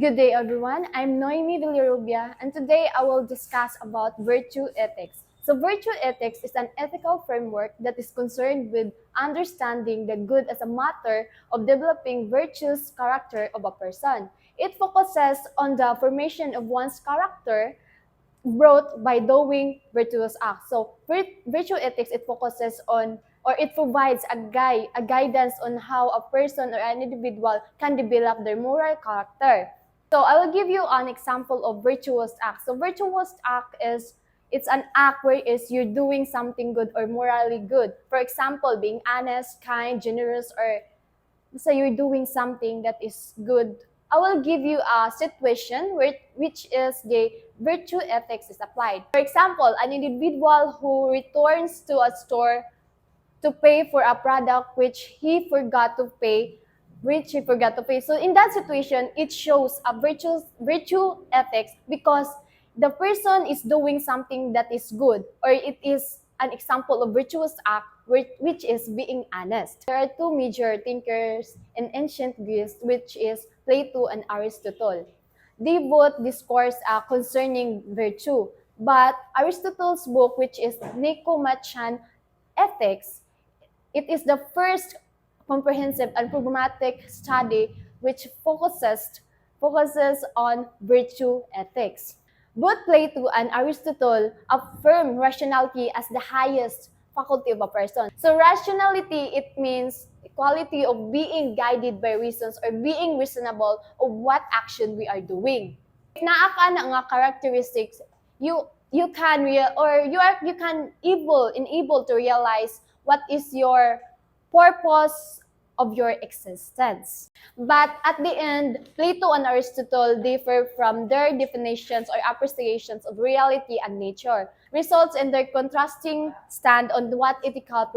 Good day, everyone. I'm Noemi Villarubia, and today I will discuss about virtue ethics. So, virtue ethics is an ethical framework that is concerned with understanding the good as a matter of developing virtuous character of a person. It focuses on the formation of one's character brought by doing virtuous acts. So virtue ethics, it focuses on or it provides a guidance on how a person or an individual can develop their moral character. So I will give you an example of virtuous act. So virtuous act is it's an act where is you're doing something good or morally good. For example, being honest, kind, generous, or so you're doing something that is good. I will give you a situation which is the virtue ethics is applied. For example, an individual who returns to a store to pay for a product which he forgot to pay, So in that situation, it shows a virtue ethics because the person is doing something that is good, or it is an example of virtuous act which is being honest. There are two major thinkers in ancient Greece, which is Plato and Aristotle. They both discourse concerning virtue, but Aristotle's book, which is Nicomachean Ethics, it is the first comprehensive and programmatic study which focuses on virtue ethics. Both Plato and Aristotle affirm rationality as the highest faculty of a person. So rationality, it means quality of being guided by reasons or being reasonable of what action we are doing. If naa ka na nga characteristics, you can you can able to realize what is your purpose of your existence. But at the end, Plato and Aristotle differ from their definitions or appreciations of reality and nature, results in their contrasting stand on what ethical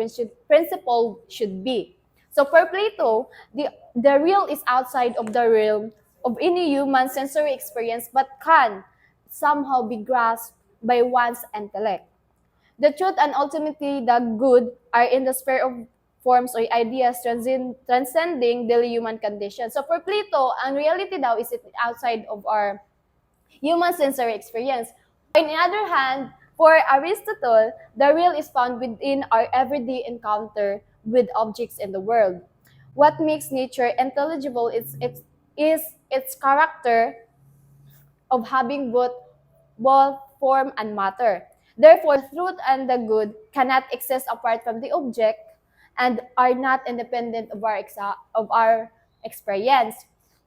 principle should be. So for Plato, the real is outside of the realm of any human sensory experience but can somehow be grasped by one's intellect. The truth and ultimately the good are in the sphere of forms or ideas transcending daily human conditions. So for Plato, ang reality daw is it outside of our human sensory experience. On the other hand, for Aristotle, the real is found within our everyday encounter with objects in the world. What makes nature intelligible is its character of having both form and matter. Therefore, truth and the good cannot exist apart from the object and are not independent of our experience.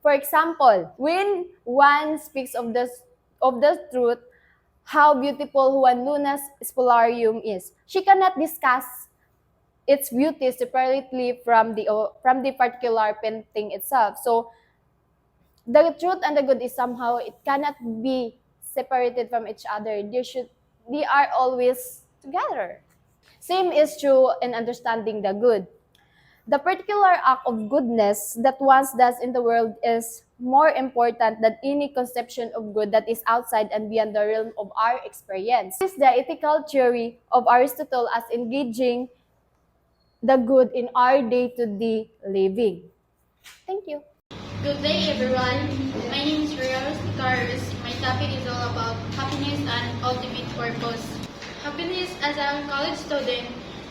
For example, when one speaks of the truth, how beautiful Juan Luna's spolarium is, she cannot discuss its beauty separately from the particular painting itself. So the truth and the good is somehow it cannot be separated from each other. They are always together. Same is true in understanding the good. The particular act of goodness that one does in the world is more important than any conception of good that is outside and beyond the realm of our experience. This is the ethical theory of Aristotle as engaging the good in our day-to-day living. Thank you. Good day, everyone. My name is Rose Icarus. My topic is all about happiness and ultimate purpose. Happiness as a college student,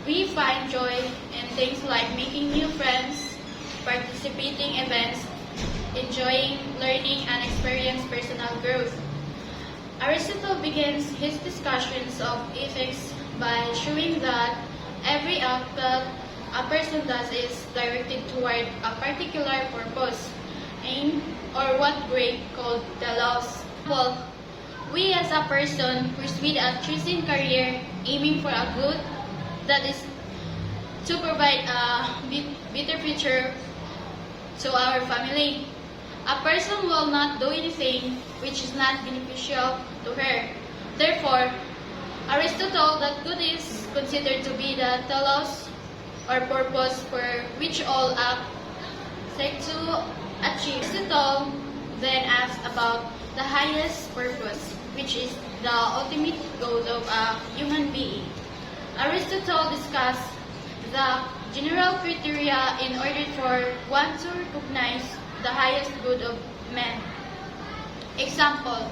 we find joy in things like making new friends, participating events, enjoying learning and experience personal growth. Aristotle begins his discussions of ethics by showing that every act that a person does is directed toward a particular purpose, aim, or what Gray called the laws. Well, we as a person pursue a choosing career aiming for a good that is to provide a better future to our family. A person will not do anything which is not beneficial to her. Therefore, Aristotle that good is considered to be the telos or purpose for which all act seek to achieve. Aristotle then asks about the highest purpose, which is the ultimate goal of a human being. Aristotle discussed the general criteria in order for one to recognize the highest good of man. Example,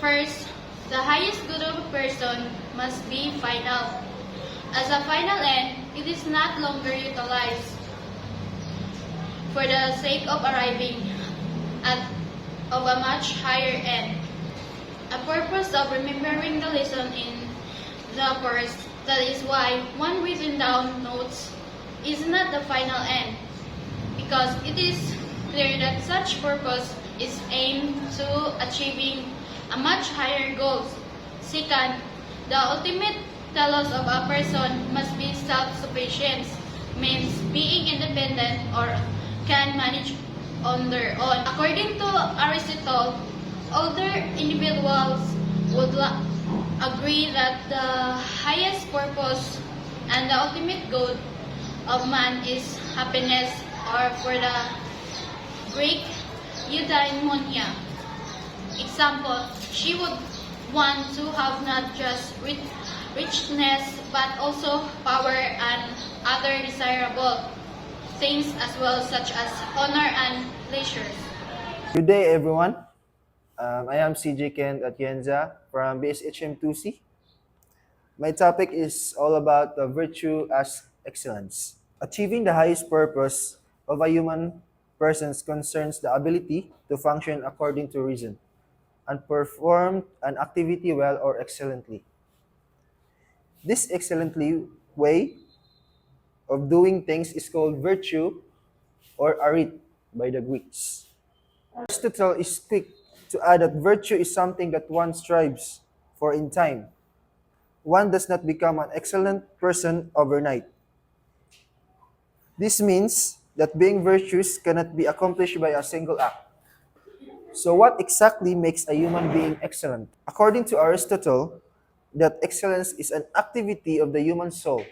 first, the highest good of a person must be final. As a final end, it is not longer utilized for the sake of arriving at of a much higher end. A purpose of remembering the lesson in the course, that is why one written down notes is not the final end, because it is clear that such purpose is aimed to achieving a much higher goal. Second, the ultimate telos of a person must be self-sufficient, means being independent or can manage on their own. According to Aristotle, older individuals would agree that the highest purpose and the ultimate goal of man is happiness, or for the Greek, eudaimonia. Example, she would want to have not just richness but also power and other desirable things as well, such as honor and pleasures. Good day, everyone. I am CJ Kent Atienza from BSHM2C. My topic is all about the virtue as excellence. Achieving the highest purpose of a human person concerns the ability to function according to reason and perform an activity well or excellently. This excellently way of doing things is called virtue or arit by the Greeks. Aristotle is quick to add that virtue is something that one strives for in time. One does not become an excellent person overnight. This means that being virtuous cannot be accomplished by a single act. So what exactly makes a human being excellent? According to Aristotle, that excellence is an activity of the human soul.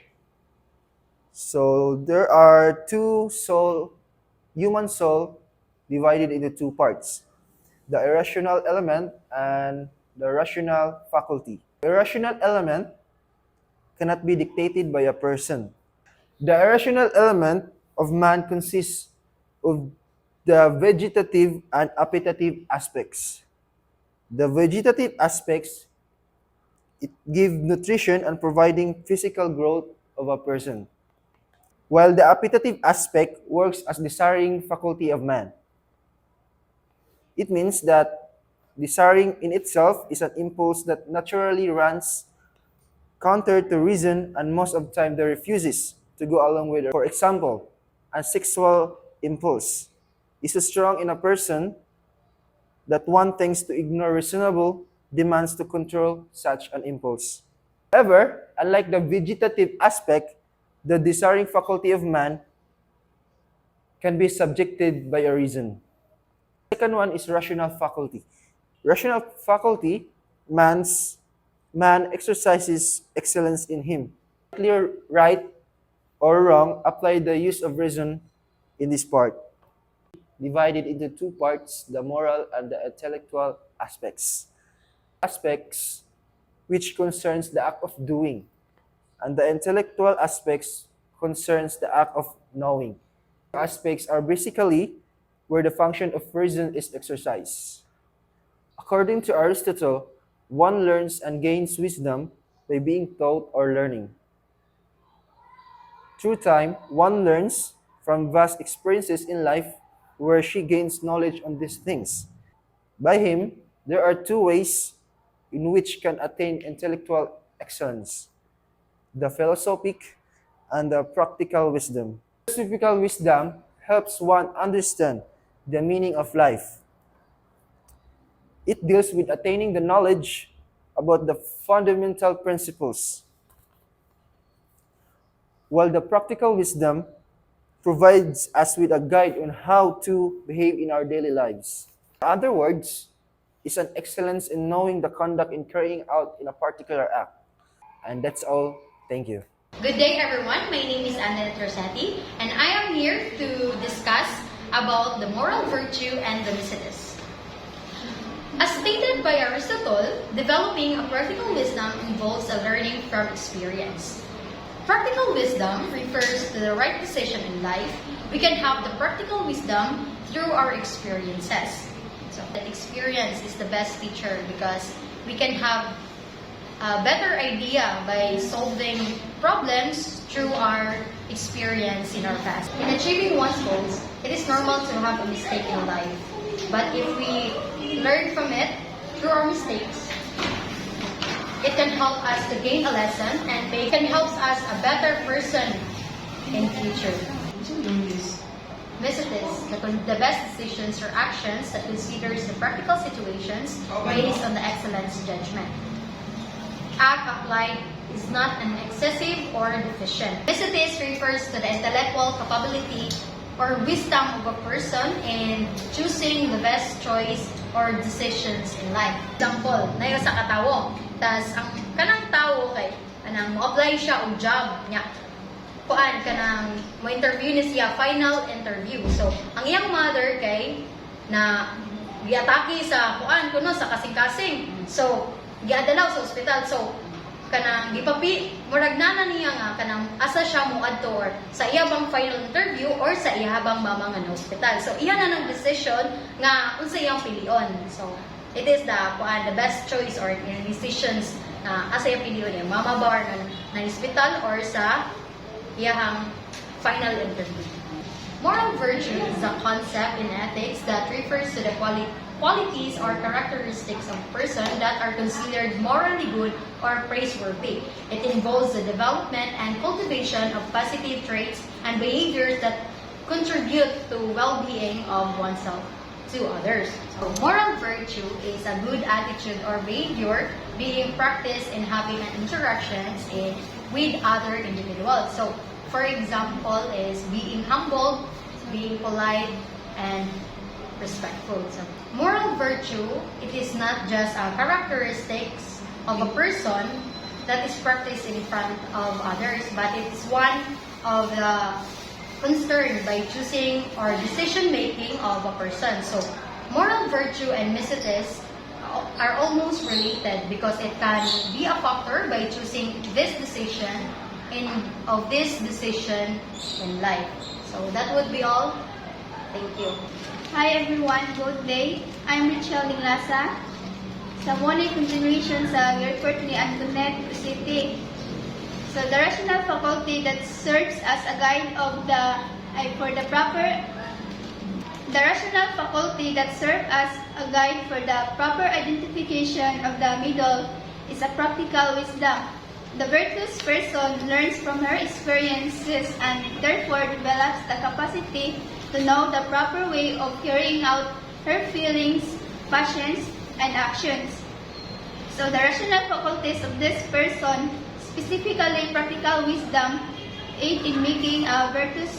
So there are human soul divided into two parts, the irrational element and the rational faculty. The irrational element cannot be dictated by a person. The irrational element of man consists of the vegetative and appetitive aspects. The vegetative aspects, it give nutrition and providing physical growth of a person, while the appetitive aspect works as desiring faculty of man. It means that desiring in itself is an impulse that naturally runs counter to reason, and most of the time they refuses to go along with it. For example, a sexual impulse is so strong in a person that one tends to ignore reasonable demands to control such an impulse. However, unlike the vegetative aspect, the desiring faculty of man can be subjected by a reason. The second one is rational faculty. Rational faculty, man exercises excellence in him. Clear right or wrong, apply the use of reason in this part. Divided into two parts, the moral and the intellectual aspects. Aspects which concerns the act of doing, and the intellectual aspects concerns the act of knowing. Aspects are basically where the function of reason is exercised. According to Aristotle, one learns and gains wisdom by being taught or learning. Through time, one learns from vast experiences in life where she gains knowledge on these things. By him, there are two ways in which can attain intellectual excellence: the philosophic and the practical wisdom. Philosophical wisdom helps one understand the meaning of life. It deals with attaining the knowledge about the fundamental principles, while the practical wisdom provides us with a guide on how to behave in our daily lives. In other words, is an excellence in knowing the conduct in carrying out in a particular act. And that's all. Thank you. Good day, everyone. My name is Annette Rossetti, and I am here to discuss about the moral virtue and the Lycidas. As stated by Aristotle, developing a practical wisdom involves a learning from experience. Practical wisdom refers to the right decision in life. We can have the practical wisdom through our experiences. So that experience is the best teacher because we can have a better idea by solving problems through our experience in our past. In achieving one's goals, it is normal to have a mistake in life. But if we learn from it through our mistakes, it can help us to gain a lesson and it can help us a better person in future. Visit the best decisions or actions that considers the practical situations based on the excellence judgment. Act applied is not an excessive or deficient. Visitis refers to the intellectual capability or wisdom of a person in choosing the best choice or decisions in life. Example, nayo sa katawo, tas ang kanang tao kay kanang mo-apply siya og job niya. Kuan kanang mo interview ni siya, final interview. So, ang iyang mother kay na giatake sa kuan kuno sa kasing-kasing. So, giadalaw sa ospital. So, kanang murag nana niya nga kanang asa siya mo adto or sa iya bang final interview or sa iya bang mama nga na ospital. So, iya na nang decision nga unsa iyang pilion. So, it is the best choice or decisions na asa iyang pilion niya. Mama ba or na ospital or sa iyang final interview. Moral virtue is a concept in ethics that refers to the qualities or characteristics of a person that are considered morally good or praiseworthy. It involves the development and cultivation of positive traits and behaviors that contribute to well-being of oneself to others. So, moral virtue is a good attitude or behavior being practiced in having an interactions with other individuals. So, for example, is being humble, being polite, and respectful. So, moral virtue, it is not just characteristics of a person that is practiced in front of others, but it is one of the concern by choosing or decision making of a person. So, moral virtue and mesites are almost related because it can be a factor by choosing this decision of this decision in life. So that would be all. Thank you. Hi everyone, good day. I'm Richelle Linglasa. Sa muna continuation sa report ni Antoinette City. So the rational faculty that serves as a guide of the rational faculty that serves as a guide for the proper identification of the middle is a practical wisdom. The virtuous person learns from her experiences and therefore develops the capacity to know the proper way of carrying out her feelings, passions, and actions. So the rational faculties of this person, specifically practical wisdom, aid in making a virtuous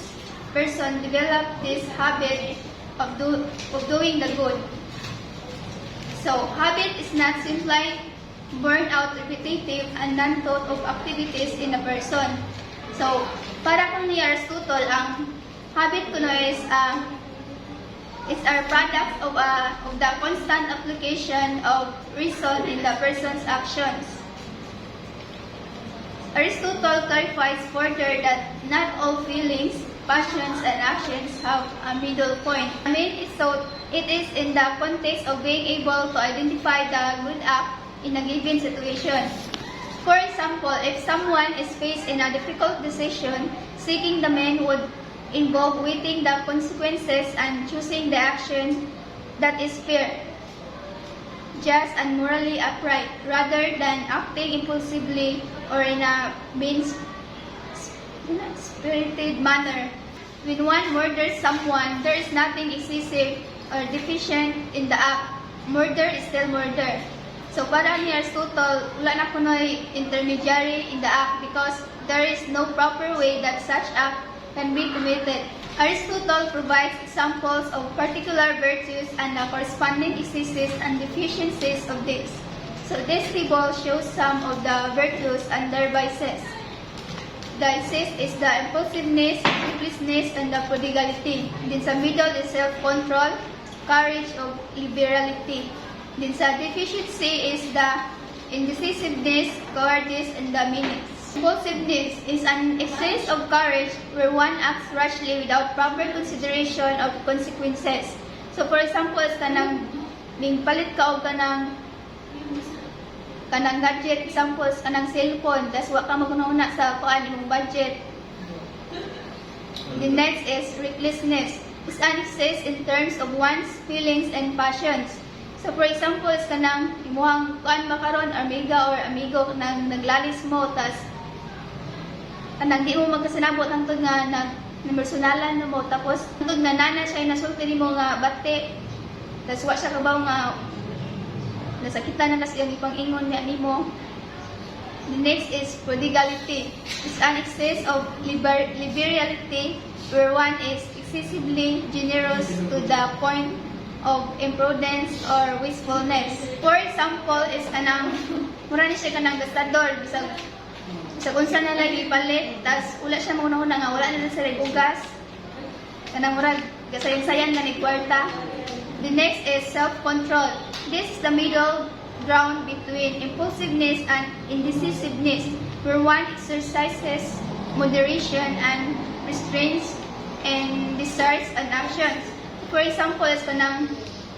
person develop this habit of doing the good. So habit is not simply burn out repetitive and non-thought of activities in a person. So, para kung ni Aristotle, ang habit kuno is our product of the constant application of reason in the person's actions. Aristotle clarifies further that not all feelings, passions, and actions have a middle point. I mean, it is in the context of being able to identify the good act in a given situation. For example, if someone is faced in a difficult decision, seeking the man would involve weighing the consequences and choosing the action that is fair, just and morally upright, rather than acting impulsively or in a mean-spirited manner. When one murders someone, there is nothing excessive or deficient in the act. Murder is still murder. So para ni Aristotle, wala na kunoy intermediary in the act because there is no proper way that such act can be committed. Aristotle provides examples of particular virtues and the corresponding excesses and deficiencies of this. So this table shows some of the virtues and their vices. The excess is the impulsiveness, recklessness, and the prodigality. Then sa middle is self-control, courage, or liberality. Then sa deficiency is the indecisiveness, cowardice, and the meanness. Impulsiveness is an excess of courage where one acts rashly without proper consideration of consequences. So for example, kanang ning palit ka og kanang gadget, examples kanang cellphone, tas wa ka maguna-una sa kuan imong budget. The next is recklessness. Is an excess in terms of one's feelings and passions. So for example, kanang imuhang kuan makaron amiga or amigo kanang naglalis mo tas kanang di mo magkasanabot hangtod nga personalan mo tapos hangtod nga nana siya nasulti nimo nga bate tas wa siya kabaw nga nasakitan na kasi ang ipang-ingon niya nimo. The next is prodigality. It's an excess of liberality where one is excessively generous to the point of imprudence or wastefulness. For example, is kanang mura ni siya kanang gastador bisag unsa na lagi palit tas wala siya mauna-una nga wala na sa ugas kanang murag gasayang-sayang na ni kwarta. The next is self-control. This is the middle ground between impulsiveness and indecisiveness where one exercises moderation and restraints and desires and actions. For example, is kanang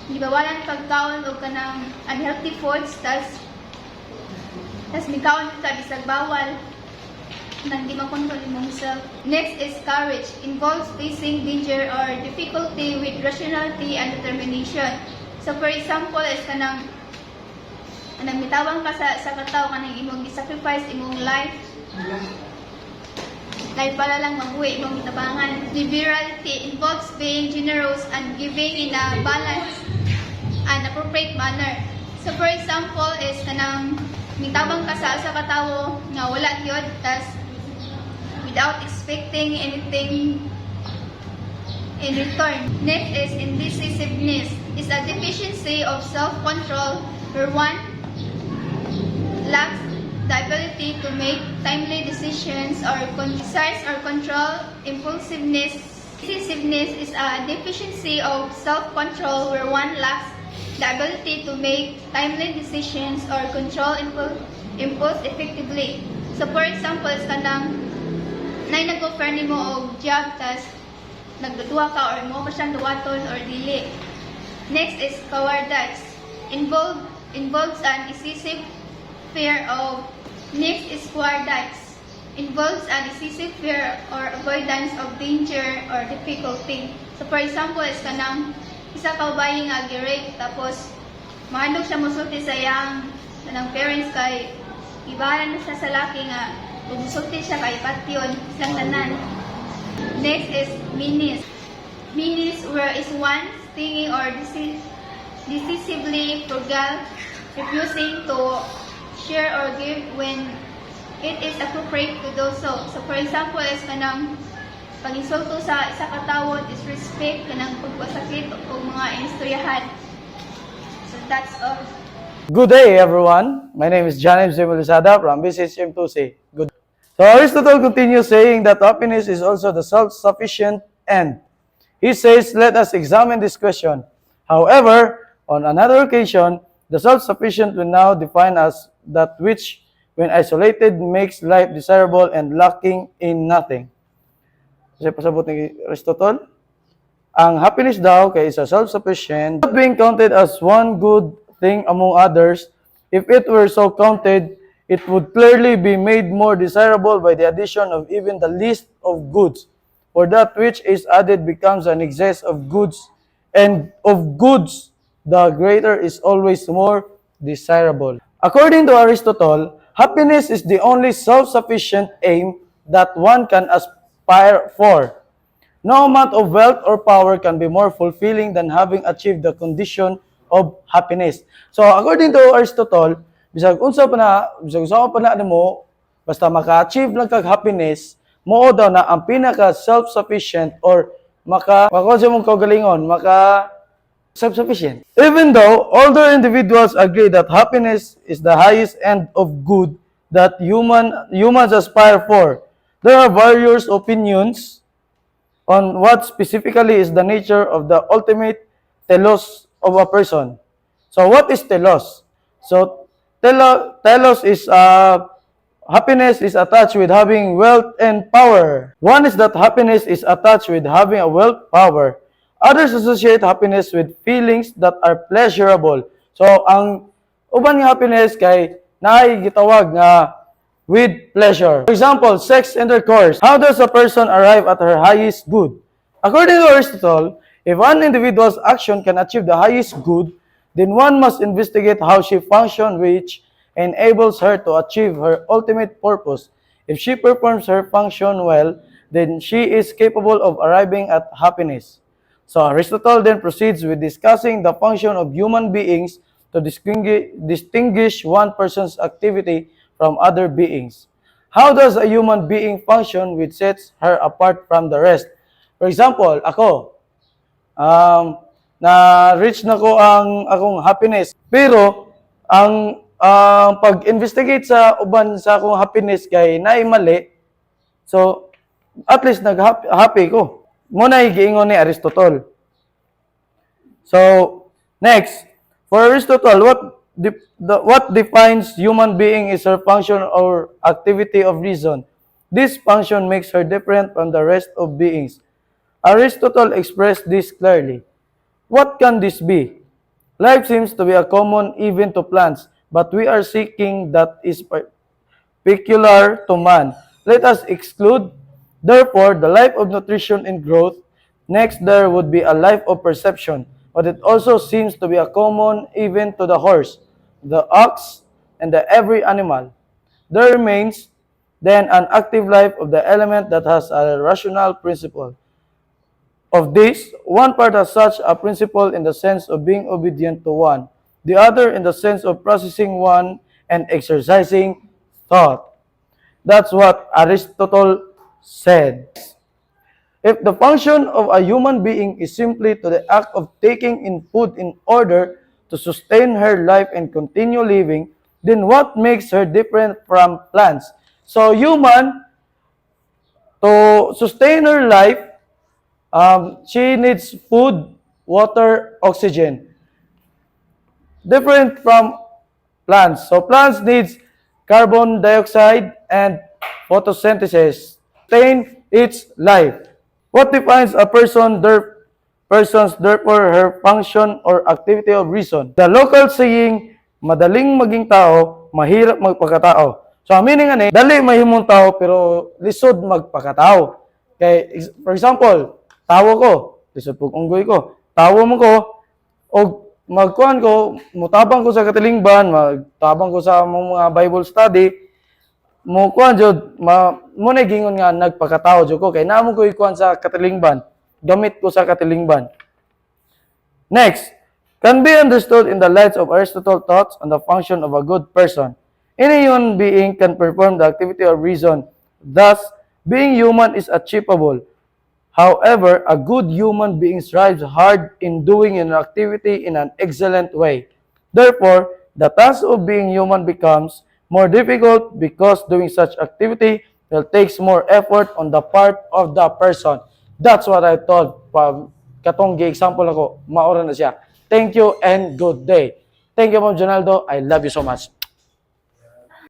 gibawalan pagkaon o kanang unhealthy foods tas mikaon ka bisag bawal nang di makontrol imong self. Next is courage. Involves facing danger or difficulty with rationality and determination. So for example, is kanang mitawang ka sa kataw kanang imong i-sacrifice imong life para lang mabuhi imong gitabangan. Liberality involves being generous and giving in a balanced and appropriate manner. So for example is kanang mitabang ka sa katawo nga wala gyud tas without expecting anything in return. Next is indecisiveness. Is a deficiency of self-control where one lacks the ability to make timely decisions or desires or control impulsiveness. Indecisiveness is a deficiency of self-control where one lacks the ability to make timely decisions or control impulse effectively. So for example, is kanang nay nag-offer nimo og job tas nagduduwa ka or mo pa siyang duwaton or dili. Next is cowardice. Involves an excessive fear of. Next is cowardice. Involves an excessive fear or avoidance of danger or difficulty. So for example, is kanang isa ka babae nga gi-rape tapos mahandog siya mosulti sa iyang kanang parents kay ibaran na siya sa laki nga kung musulti siya kay patyon isang tanan. Next is meanness. Meanness where is one stinging or decisively frugal, refusing to share or give when it is appropriate to do so. So for example, is kanang pag-insulto sa isa ka tawo, disrespect, kanang pagpasakit o mga instoryahan. So that's all. Good day, everyone. My name is Janet Zemulisada from BCSM 2C. Good. So Aristotle continues saying that happiness is also the self-sufficient end. He says, let us examine this question. However, on another occasion, the self-sufficient will now define as that which, when isolated, makes life desirable and lacking in nothing. Kasi pasabot ni Aristotle, ang happiness daw kay isa self-sufficient, not being counted as one good thing among others. If it were so counted, it would clearly be made more desirable by the addition of even the least of goods. For that which is added becomes an excess of goods, and of goods, the greater is always more desirable. According to Aristotle, happiness is the only self-sufficient aim that one can aspire for. No amount of wealth or power can be more fulfilling than having achieved the condition of happiness. So, according to Aristotle, bisag unsa pa na mo, basta maka-achieve lang kag happiness, mao daw na ang pinaka self-sufficient or maka mong kaugalingon, self-sufficient. Even though older individuals agree that happiness is the highest end of good that humans aspire for, there are various opinions on what specifically is the nature of the ultimate telos of a person. So what is telos? So telos is happiness is attached with having wealth and power. One is that happiness is attached with having a wealth power. Others associate happiness with feelings that are pleasurable. So, ang uban nga happiness kay naay gitawag nga with pleasure. For example, sex intercourse. How does a person arrive at her highest good? According to Aristotle, if one individual's action can achieve the highest good, then one must investigate how she functions, which enables her to achieve her ultimate purpose. If she performs her function well, then she is capable of arriving at happiness. So Aristotle then proceeds with discussing the function of human beings to distinguish one person's activity from other beings. How does a human being function which sets her apart from the rest? For example, ako, na-reach na ko ang akong happiness. Pero, ang pag-investigate sa uban sa akong happiness kay naay mali, so, at least nag-happy ko. Muna giingon ni Aristotle. So, next, for Aristotle, what defines human being is her function or activity of reason. This function makes her different from the rest of beings. Aristotle expressed this clearly. What can this be? Life seems to be a common even to plants, but we are seeking that is peculiar to man. Let us exclude, therefore, the life of nutrition and growth. Next, there would be a life of perception, but it also seems to be a common even to the horse, the ox, and every animal. There remains then an active life of the element that has a rational principle. Of this, one part has such a principle in the sense of being obedient to one, the other in the sense of processing one and exercising thought. That's what Aristotle said. If the function of a human being is simply to the act of taking in food in order to sustain her life and continue living, then what makes her different from plants? So human, to sustain her life, she needs food, water, oxygen. Different from plants. So plants needs carbon dioxide and photosynthesis to sustain its life. What defines a person's therefore her function or activity of reason? The local saying, madaling maging tao, mahirap magpakatao. So ang meaning ani, dali mahimong tao pero lisod magpakatao. Kay for example, tawo ko, lisod pug unggoy ko. Tawo mo ko og magkuan ko, mutabang ko sa katilingban, magtabang ko sa mga Bible study, mo kuan jud mo na gingon nga nagpakatao jud ko kay namo ko ikuan sa katilingban, gamit ko sa katilingban. Next, can be understood in the light of Aristotle's thoughts on the function of a good person. Any human being can perform the activity of reason. Thus, being human is achievable. However, a good human being strives hard in doing an activity in an excellent way. Therefore, the task of being human becomes more difficult because doing such activity will takes more effort on the part of the person. That's what I thought. Katong gi-example ako, maura na siya. Thank you and good day. Thank you, Ma'am Jonaldo. I love you so much.